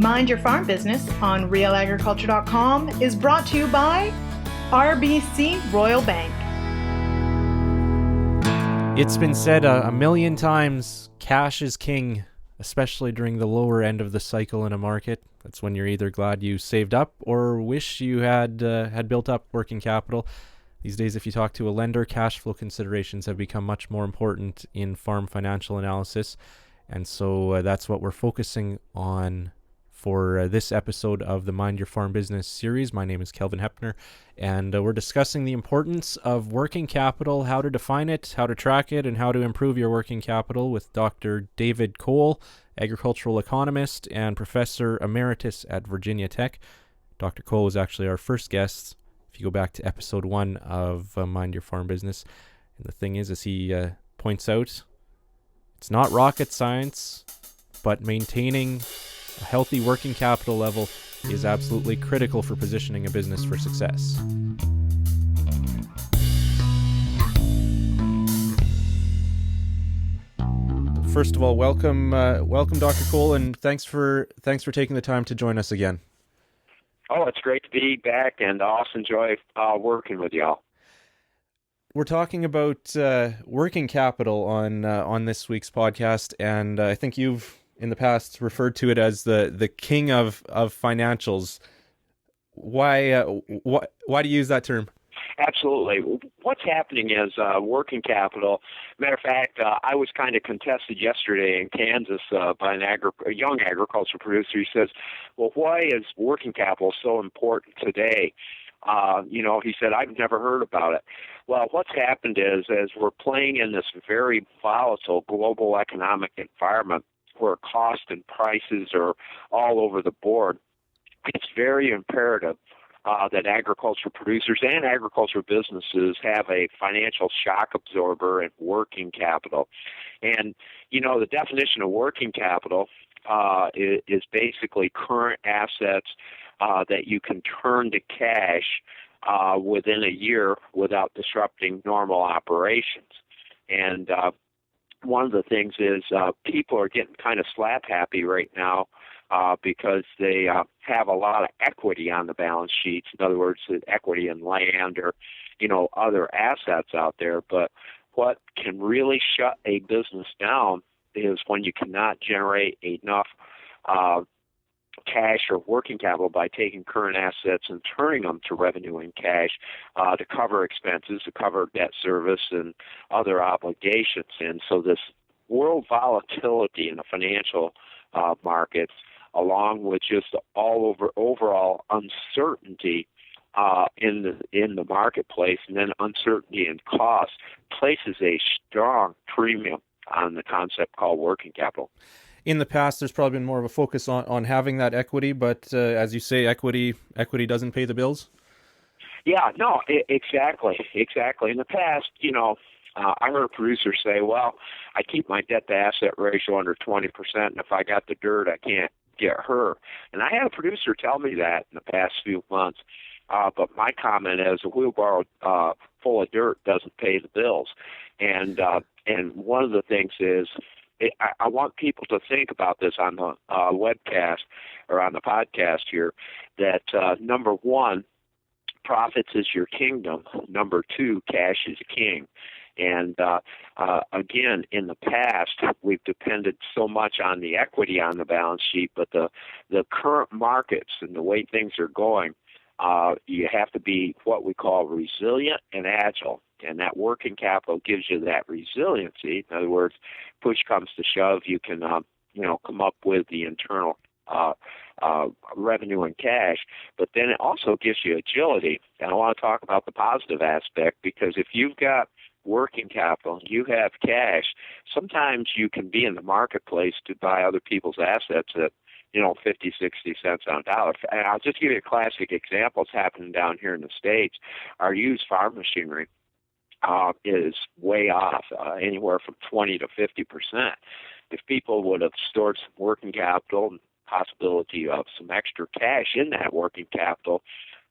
Mind Your Farm Business on RealAgriculture.com is brought to you by RBC Royal Bank. It's been said a million times, cash is king, especially during the lower end of the cycle in a market. That's when you're either glad you saved up or wish you had built up working capital. These days, if you talk to a lender, cash flow considerations have become much more important in farm financial analysis. And so that's what we're focusing on for this episode of the Mind Your Farm Business series. My name is Kelvin Hepner, and we're discussing the importance of working capital, how to define it, how to track it, and how to improve your working capital with Dr. David Kohl, agricultural economist and professor emeritus at Virginia Tech. Dr. Kohl was actually our first guest, if you go back to episode 1 of Mind Your Farm Business. And the thing is, as he points out, it's not rocket science, but maintaining a healthy working capital level is absolutely critical for positioning a business for success. First of all, welcome Dr. Kohl, and thanks for taking the time to join us again. Oh, it's great to be back, and I also enjoy working with y'all. We're talking about working capital on this week's podcast, and I think you've in the past referred to it as the king of financials. Why do you use that term? Absolutely. What's happening is working capital. Matter of fact, I was kind of contested yesterday in Kansas by a young agriculture producer. He says, well, why is working capital so important today? He said, I've never heard about it. Well, what's happened is, as we're playing in this very volatile global economic environment where cost and prices are all over the board, it's very imperative that agriculture producers and agriculture businesses have a financial shock absorber and working capital. And, the definition of working capital is basically current assets that you can turn to cash within a year without disrupting normal operations. And one of the things is people are getting kind of slap happy right now because they have a lot of equity on the balance sheets. In other words, equity in land or, other assets out there. But what can really shut a business down is when you cannot generate enough cash or working capital by taking current assets and turning them to revenue and cash to cover expenses, to cover debt service and other obligations. And so this world volatility in the financial markets, along with just overall uncertainty in the marketplace, and then uncertainty in cost, places a strong premium on the concept called working capital. In the past, there's probably been more of a focus on having that equity, but as you say, equity doesn't pay the bills? Yeah, no, exactly. In the past, I heard a producer say, well, I keep my debt-to-asset ratio under 20%, and if I got the dirt, I can't get her. And I had a producer tell me that in the past few months, but my comment is a wheelbarrow full of dirt doesn't pay the bills. And one of the things is, I want people to think about this on the webcast or on the podcast here, that number one, profits is your kingdom. Number two, cash is king. And again, in the past, we've depended so much on the equity on the balance sheet, but the current markets and the way things are going, you have to be what we call resilient and agile. And that working capital gives you that resiliency. In other words, push comes to shove, you can, come up with the internal revenue and cash. But then it also gives you agility. And I want to talk about the positive aspect, because if you've got working capital, you have cash, sometimes you can be in the marketplace to buy other people's assets at 50, 60 cents on a dollar. And I'll just give you a classic example. It's happening down here in the States. Our used farm machinery is way off, anywhere from 20 to 50%. If people would have stored some working capital and possibility of some extra cash in that working capital,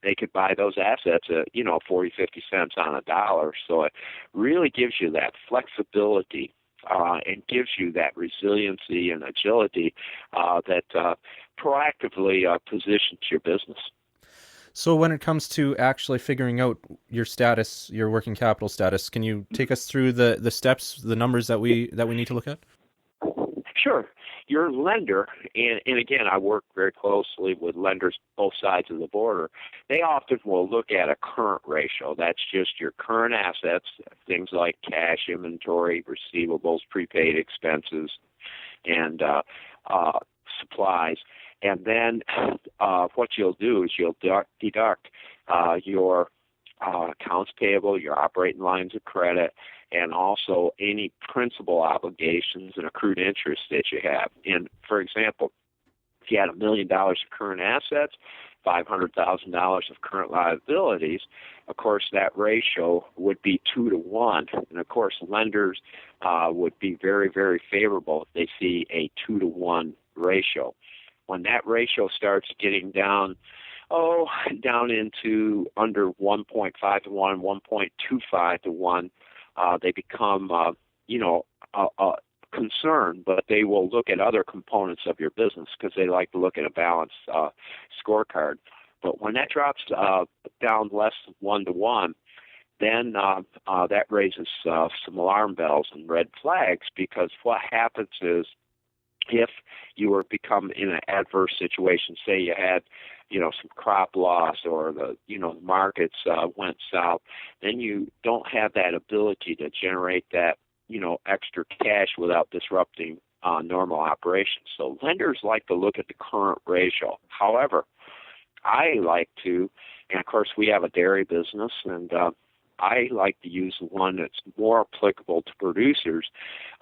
they could buy those assets at, 40, 50 cents on a dollar. So it really gives you that flexibility and gives you that resiliency and agility that proactively positions your business. So when it comes to actually figuring out your status, your working capital status, can you take us through the steps, the numbers that we need to look at? Sure. Your lender, and again, I work very closely with lenders both sides of the border. They often will look at a current ratio. That's just your current assets, things like cash, inventory, receivables, prepaid expenses, and supplies. And then what you'll do is you'll deduct your accounts payable, your operating lines of credit, and also any principal obligations and accrued interest that you have. And for example, if you had $1 million of current assets, $500,000 of current liabilities, of course that ratio would be 2 to 1. And of course lenders would be very, very favorable if they see a 2 to 1 ratio. When that ratio starts getting down into under 1.5 to 1, 1.25 to 1, they become, a concern, but they will look at other components of your business because they like to look at a balanced scorecard. But when that drops down less than 1 to 1, then that raises some alarm bells and red flags, because what happens is, if you were become in an adverse situation, say you had, some crop loss, or the markets went south, then you don't have that ability to generate that, extra cash without disrupting normal operations. So lenders like to look at the current ratio. However, I like to, and of course we have a dairy business, and I like to use the one that's more applicable to producers.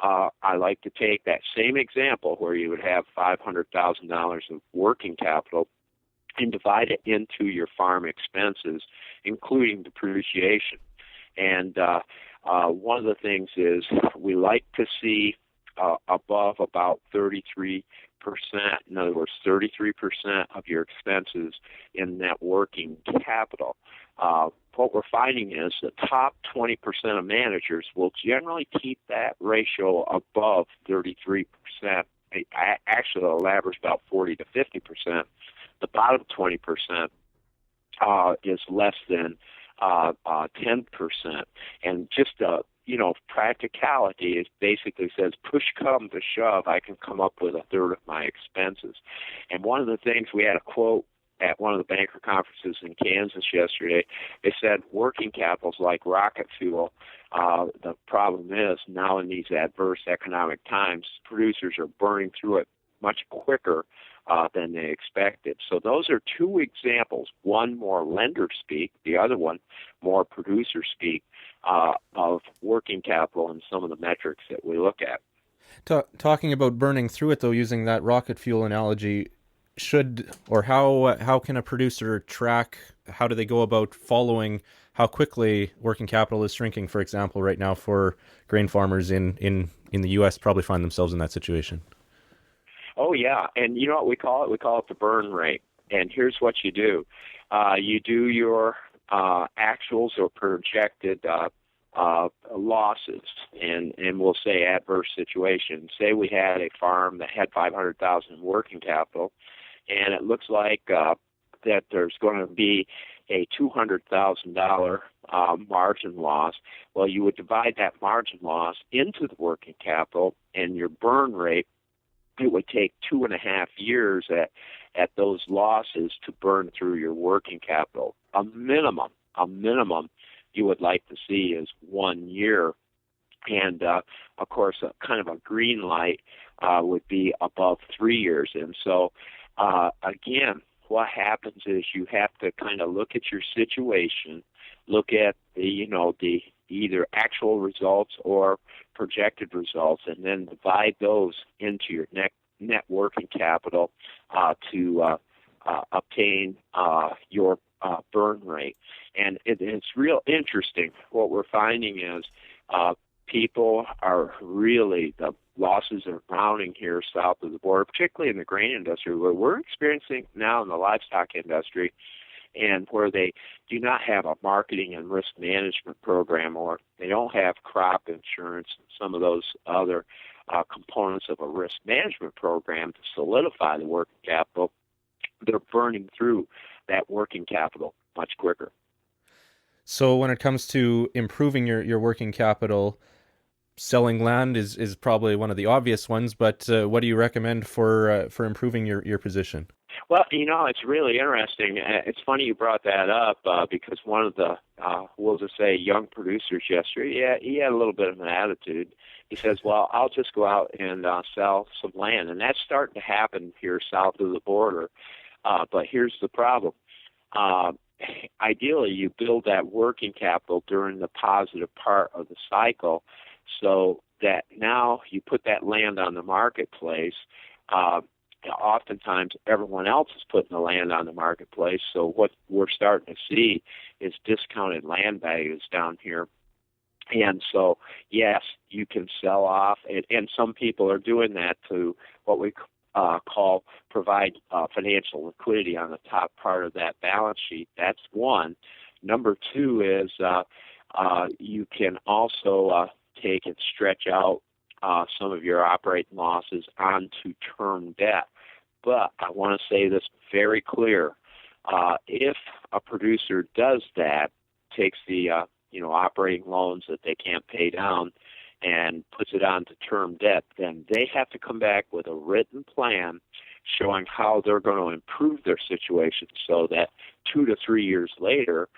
I like to take that same example where you would have $500,000 of working capital and divide it into your farm expenses, including depreciation. And one of the things is we like to see above about 33%. In other words, 33% of your expenses in net working capital. What we're finding is the top 20% of managers will generally keep that ratio above 33%. Actually, it'll average about 40 to 50%. The bottom 20% is less than 10%. And just practicality, it basically says, push come to shove, I can come up with a third of my expenses. And one of the things, we had a quote at one of the banker conferences in Kansas yesterday. They said working capital is like rocket fuel. The problem is now in these adverse economic times, producers are burning through it much quicker than they expected. So those are two examples, one more lender speak, the other one more producer speak, of working capital and some of the metrics that we look at. Talking about burning through it, though, using that rocket fuel analogy, how can a producer track, how do they go about following how quickly working capital is shrinking, for example, right now for grain farmers in the U.S. probably find themselves in that situation? Oh, yeah. And you know what we call it? We call it the burn rate. And here's what you do. You do your actuals or projected losses, and we'll say adverse situation. Say we had a farm that had $500,000 in working capital, and it looks like that there's going to be a $200,000 margin loss. Well, you would divide that margin loss into the working capital, and your burn rate, it would take 2.5 years at those losses to burn through your working capital. A minimum you would like to see is 1 year. And, of course, a kind of a green light would be above 3 years. And so, again, what happens is you have to kind of look at your situation, look at the either actual results or projected results, and then divide those into your net working capital to obtain your burn rate. And it's real interesting. What we're finding is people are really, the losses are mounting here south of the border, particularly in the grain industry, where we're experiencing now in the livestock industry. and where they do not have a marketing and risk management program, or they don't have crop insurance and some of those other components of a risk management program to solidify the working capital, they're burning through that working capital much quicker. So when it comes to improving your working capital, selling land is probably one of the obvious ones, but what do you recommend for improving your position? Well, it's really interesting. It's funny you brought that up because one of the, we'll just say, young producers yesterday, he had a little bit of an attitude. He says, well, I'll just go out and sell some land. And that's starting to happen here south of the border. But here's the problem. Ideally, you build that working capital during the positive part of the cycle so that now you put that land on the marketplace. Oftentimes, everyone else is putting the land on the marketplace. So what we're starting to see is discounted land values down here. And so, yes, you can sell off, and some people are doing that to what we call provide financial liquidity on the top part of that balance sheet. That's one. Number two is you can also take and stretch out some of your operating losses onto term debt. But I want to say this very clear. If a producer does that, takes the operating loans that they can't pay down and puts it onto term debt, then they have to come back with a written plan showing how they're going to improve their situation so that 2 to 3 years later,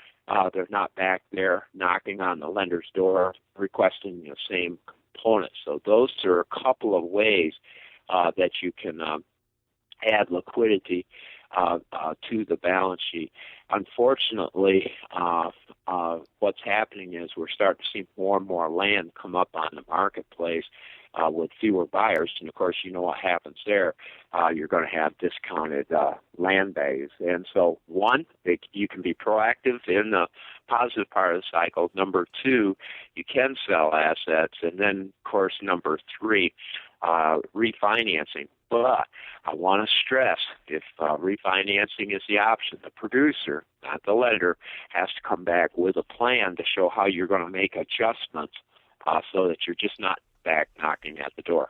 they're not back there knocking on the lender's door requesting the same components. So those are a couple of ways that you can add liquidity to the balance sheet. Unfortunately, what's happening is we're starting to see more and more land come up on the marketplace with fewer buyers. And, of course, you know what happens there. You're going to have discounted land values. And so, one, you can be proactive in the positive part of the cycle. Number two, you can sell assets. And then, of course, number three, refinancing. But I want to stress, if refinancing is the option, the producer, not the lender, has to come back with a plan to show how you're going to make adjustments so that you're just not back knocking at the door.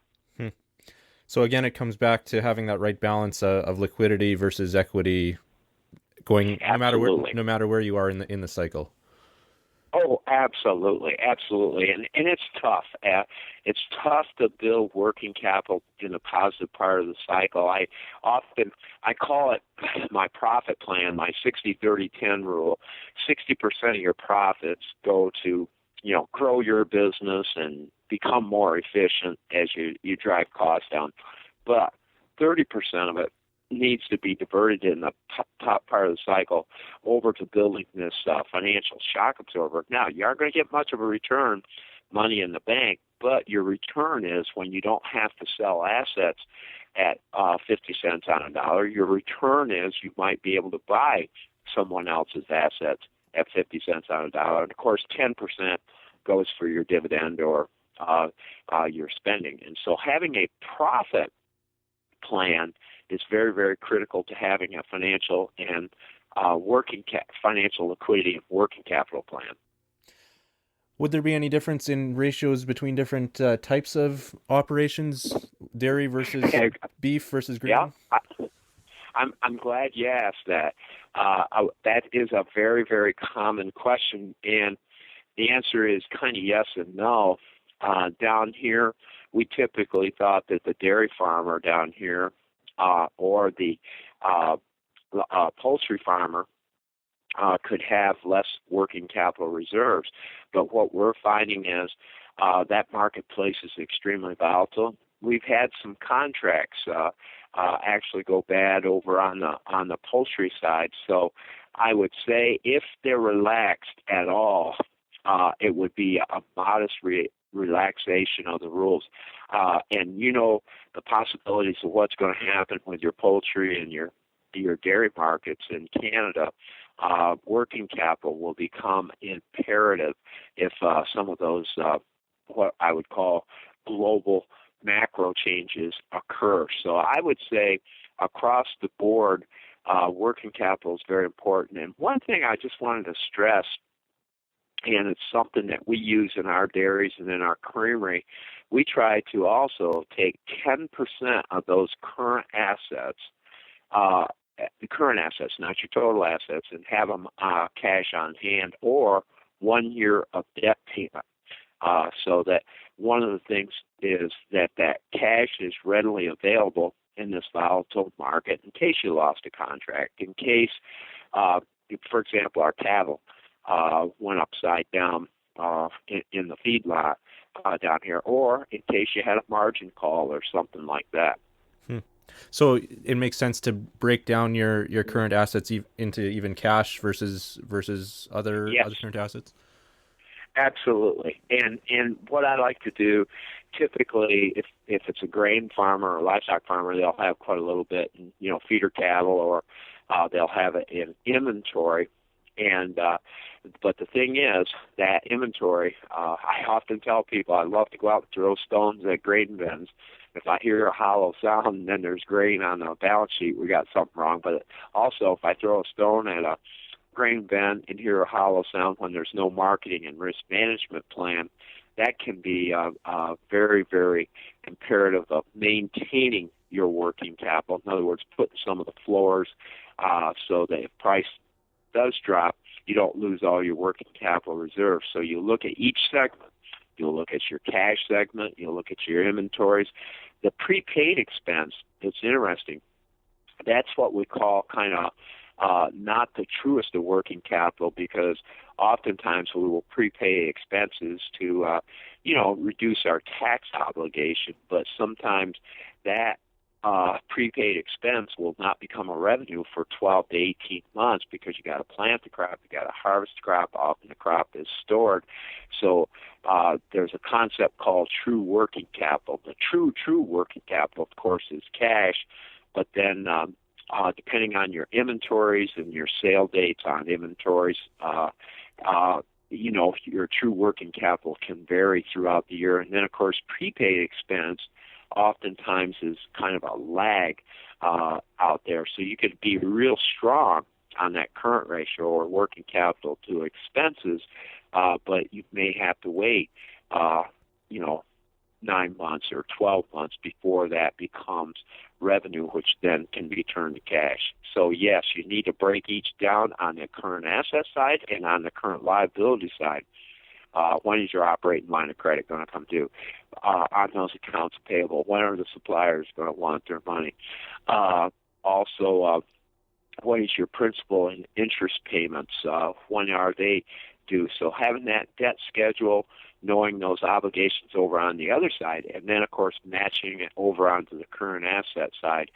So again, it comes back to having that right balance of liquidity versus equity going no matter where you are in the cycle. Oh, absolutely, absolutely, and it's tough. It's tough to build working capital in the positive part of the cycle. I call it my profit plan, my 60-30-10 rule. 60% of your profits go to grow your business and become more efficient as you drive costs down, but 30% of it needs to be diverted in the top part of the cycle over to building this financial shock absorber. Now, you aren't going to get much of a return, money in the bank, but your return is when you don't have to sell assets at 50 cents on a dollar. Your return is you might be able to buy someone else's assets at 50 cents on a dollar. And, of course, 10% goes for your dividend or your spending. And so having a profit plan is very, very critical to having a financial and financial liquidity and working capital plan. Would there be any difference in ratios between different types of operations, dairy versus beef versus grain? Yeah, I'm glad you asked that. That is a very, very common question, and the answer is kind of yes and no. Down here, we typically thought that the dairy farmer down here or the poultry farmer could have less working capital reserves. But what we're finding is that marketplace is extremely volatile. We've had some contracts actually go bad over on the poultry side. So I would say if they're relaxed at all, it would be a modest relaxation of the rules. And the possibilities of what's going to happen with your poultry and your dairy markets in Canada, working capital will become imperative if some of those what I would call global macro changes occur. So I would say across the board, working capital is very important. And one thing I just wanted to stress, and it's something that we use in our dairies and in our creamery, we try to also take 10% of those current assets, not your total assets, and have them cash on hand or 1 year of debt payment. So that one of the things is that cash is readily available in this volatile market in case you lost a contract, in case, for example, our cattle went upside down in the feedlot down here, or in case you had a margin call or something like that. So it makes sense to break down your current assets into even cash versus other current assets? Absolutely. And what I like to do, typically, if it's a grain farmer or a livestock farmer, they'll have quite a little bit in, feeder cattle, or they'll have it in inventory. And but the thing is, that inventory, I often tell people I love to go out and throw stones at grain bins. If I hear a hollow sound and then there's grain on the balance sheet, we got something wrong. But also, if I throw a stone at a grain bin and hear a hollow sound when there's no marketing and risk management plan, that can be very, very imperative of maintaining your working capital. In other words, putting some of the floors so that if price does drop, you don't lose all your working capital reserves. So you look at each segment. You'll look at your cash segment. You'll look at your inventories. The prepaid expense, it's interesting. That's what we call kind of not the truest of working capital, because oftentimes we will prepay expenses to, reduce our tax obligation. But sometimes that prepaid expense will not become a revenue for 12 to 18 months because you got to plant the crop, you got to harvest the crop, often the crop is stored. So there's a concept called true working capital. The true working capital, of course, is cash, but then depending on your inventories and your sale dates on inventories, your true working capital can vary throughout the year. And then, of course, prepaid expense oftentimes is kind of a lag out there. So you could be real strong on that current ratio or working capital to expenses, but you may have to wait, 9 months or 12 months before that becomes revenue, which then can be turned to cash. So yes, you need to break each down on the current asset side and on the current liability side. When is your operating line of credit going to come due? On those accounts payable, when are the suppliers going to want their money? Also, what is your principal and interest payments? When are they due? So having that debt schedule, knowing those obligations over on the other side, and then, of course, matching it over onto the current asset side,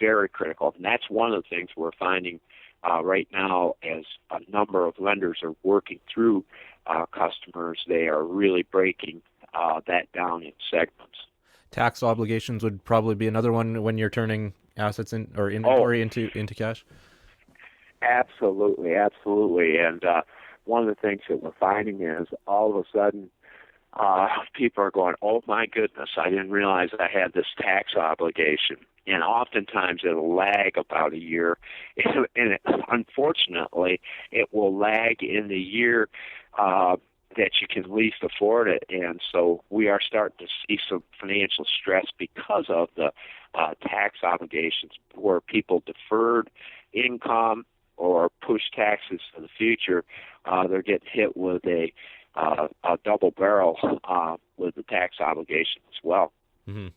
very critical. And that's one of the things we're finding right now as a number of lenders are working through customers. They are really breaking that down in segments. Tax obligations would probably be another one when you're turning assets or inventory into cash. Absolutely. And one of the things that we're finding is all of a sudden people are going, oh my goodness, I didn't realize I had this tax obligation. And oftentimes it'll lag about a year. And unfortunately, it will lag in the year that you can least afford it. And so we are starting to see some financial stress because of the tax obligations, where people deferred income or push taxes to the future. They're getting hit with a double barrel with the tax obligation as well. Mm-hmm.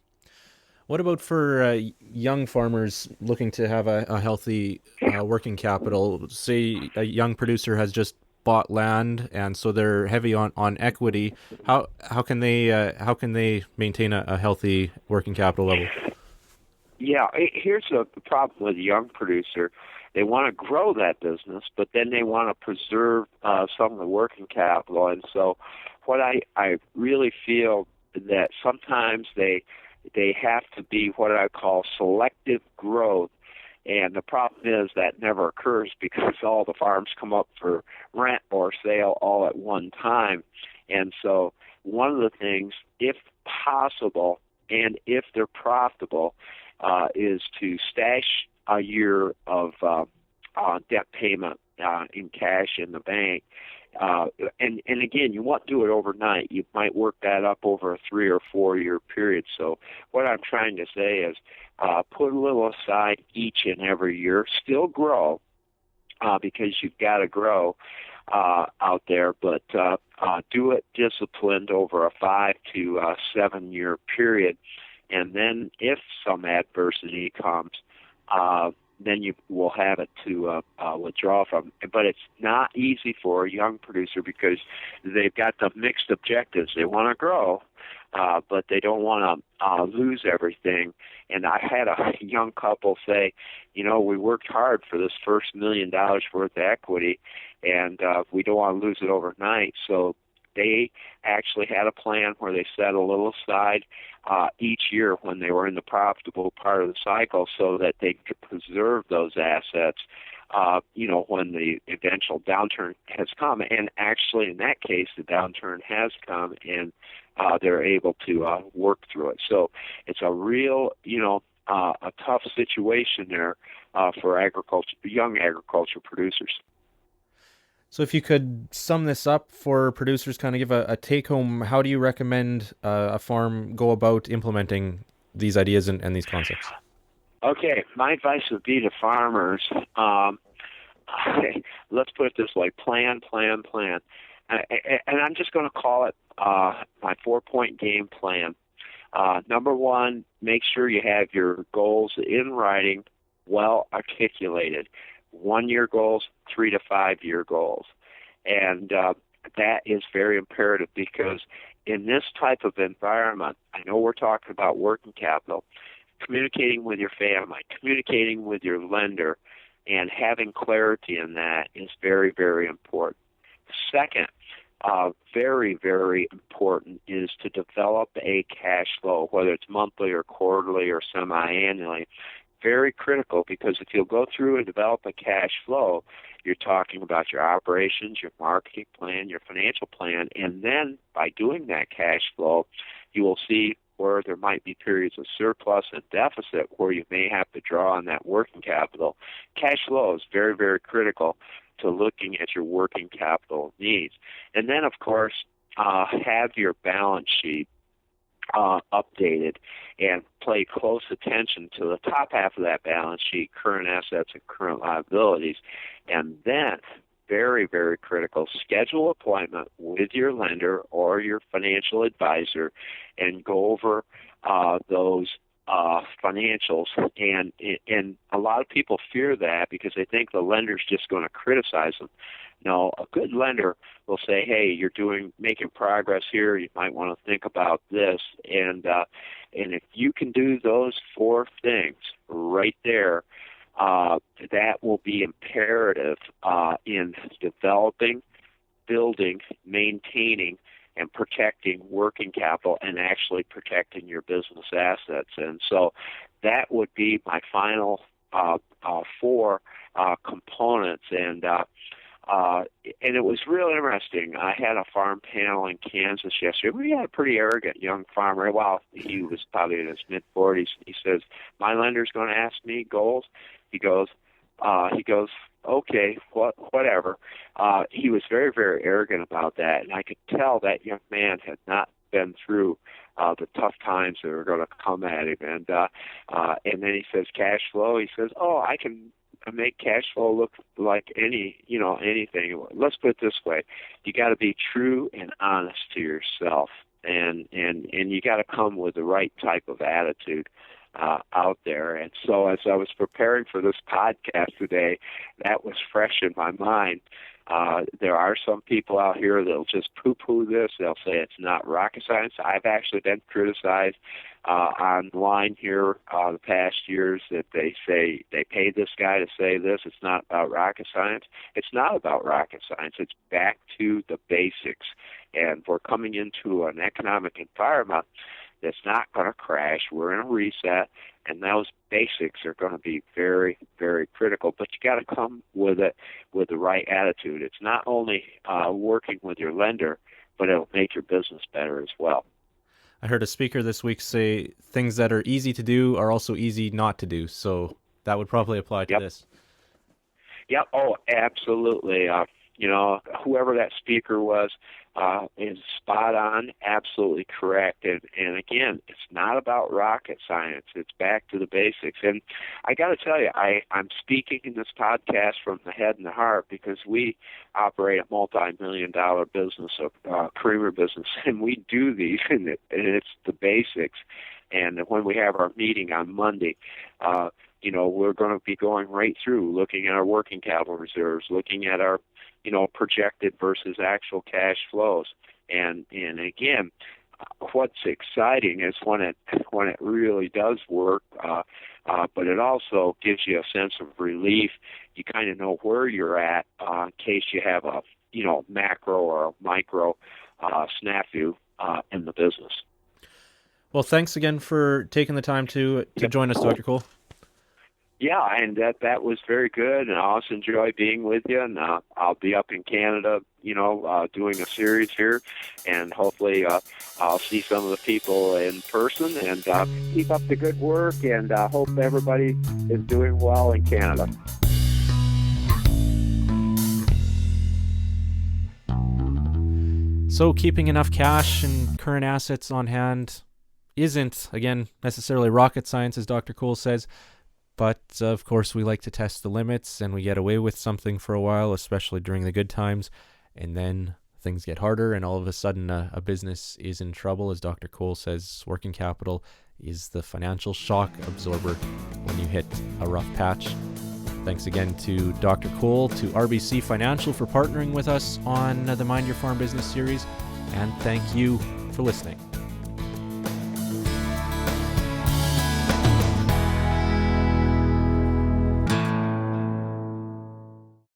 What about for young farmers looking to have a healthy working capital? Say a young producer has just bought land, and so they're heavy on equity. How can they maintain a healthy working capital level? Yeah, here's the problem with a young producer. They want to grow that business, but then they want to preserve some of the working capital. And so what I really feel that sometimes they have to be what I call selective growth. And the problem is that never occurs because all the farms come up for rent or sale all at one time. And so one of the things, if possible, and if they're profitable, is to stash a year of debt payment in cash in the bank. And again, you won't do it overnight. You might work that up over a 3 or 4 year period. So what I'm trying to say is put a little aside each and every year. Still grow because you've got to grow out there, but do it disciplined over a 5 to 7 year period. And then if some adversity comes, then you will have it to withdraw from. But it's not easy for a young producer because they've got the mixed objectives. They want to grow, but they don't want to lose everything. And I had a young couple say, we worked hard for this first $1 million worth of equity, and we don't want to lose it overnight. So they actually had a plan where they set a little aside each year when they were in the profitable part of the cycle so that they could preserve those assets, when the eventual downturn has come. And actually, in that case, the downturn has come, and they're able to work through it. So it's a real, a tough situation there for young agriculture producers. So if you could sum this up for producers, kind of give a take-home, how do you recommend a farm go about implementing these ideas and these concepts? Okay, my advice would be to farmers, let's put it this way, plan. And I'm just going to call it my 4-point game plan. Number one, make sure you have your goals in writing, well articulated. 1-year goals, 3 to 5 year goals. And that is very imperative because in this type of environment, I know we're talking about working capital, communicating with your family, communicating with your lender, and having clarity in that is very, very important. Second, very, very important is to develop a cash flow, whether it's monthly or quarterly or semi-annually. Very critical, because if you'll go through and develop a cash flow, you're talking about your operations, your marketing plan, your financial plan, and then by doing that cash flow, you will see where there might be periods of surplus and deficit where you may have to draw on that working capital. Cash flow is very, very critical to looking at your working capital needs. And then, of course, have your balance sheet updated and pay close attention to the top half of that balance sheet, current assets and current liabilities. And then, very, very critical, schedule an appointment with your lender or your financial advisor and go over those financials. And a lot of people fear that because they think the lender's just going to criticize them. No, a good lender will say, hey, you're making progress here. You might want to think about this. And if you can do those 4 things right there, that will be imperative in developing, building, maintaining, and protecting working capital and actually protecting your business assets. And so that would be my final 4 components. And it was real interesting. I had a farm panel in Kansas yesterday. We had a pretty arrogant young farmer. Well, he was probably in his mid-40s. He says, my lender's going to ask me goals. He goes, okay, whatever. He was very, very arrogant about that, and I could tell that young man had not been through the tough times that were going to come at him. And then he says, cash flow. He says, I can make cash flow look like anything. Let's put it this way: you got to be true and honest to yourself, and you got to come with the right type of attitude out there. And so as I was preparing for this podcast today, that was fresh in my mind. There are some people out here that'll just poo-poo this. They'll say it's not rocket science. I've actually been criticized online here the past years that they say they paid this guy to say this. It's not about rocket science. It's not about rocket science. It's back to the basics. And we're coming into an economic environment that's not going to crash. We're in a reset, and those basics are going to be very, very critical. But you got to come with it with the right attitude. It's not only working with your lender, but it'll make your business better as well. I heard a speaker this week say things that are easy to do are also easy not to do. So that would probably apply to this. Yep. Oh, absolutely. Whoever that speaker was is spot on, absolutely correct. And again, it's not about rocket science. It's back to the basics. And I got to tell you, I'm speaking in this podcast from the head and the heart because we operate a multi-million-dollar business, a creamer business, and we do these, and it's the basics. And when we have our meeting on Monday, we're going to be going right through, looking at our working capital reserves, looking at our, projected versus actual cash flows. And again, what's exciting is when it really does work, but it also gives you a sense of relief. You kind of know where you're at in case you have a, macro or a micro snafu in the business. Well, thanks again for taking the time to join us, Dr. Kohl. Yeah, and that was very good, and I also enjoy being with you. And I'll be up in Canada, doing a series here, and hopefully I'll see some of the people in person. And keep up the good work, and hope everybody is doing well in Canada. So keeping enough cash and current assets on hand isn't, again, necessarily rocket science, as Dr. Kohl says. But, of course, we like to test the limits, and we get away with something for a while, especially during the good times. And then things get harder, and all of a sudden a business is in trouble. As Dr. Kohl says, working capital is the financial shock absorber when you hit a rough patch. Thanks again to Dr. Kohl, to RBC Financial for partnering with us on the Mind Your Farm Business series. And thank you for listening.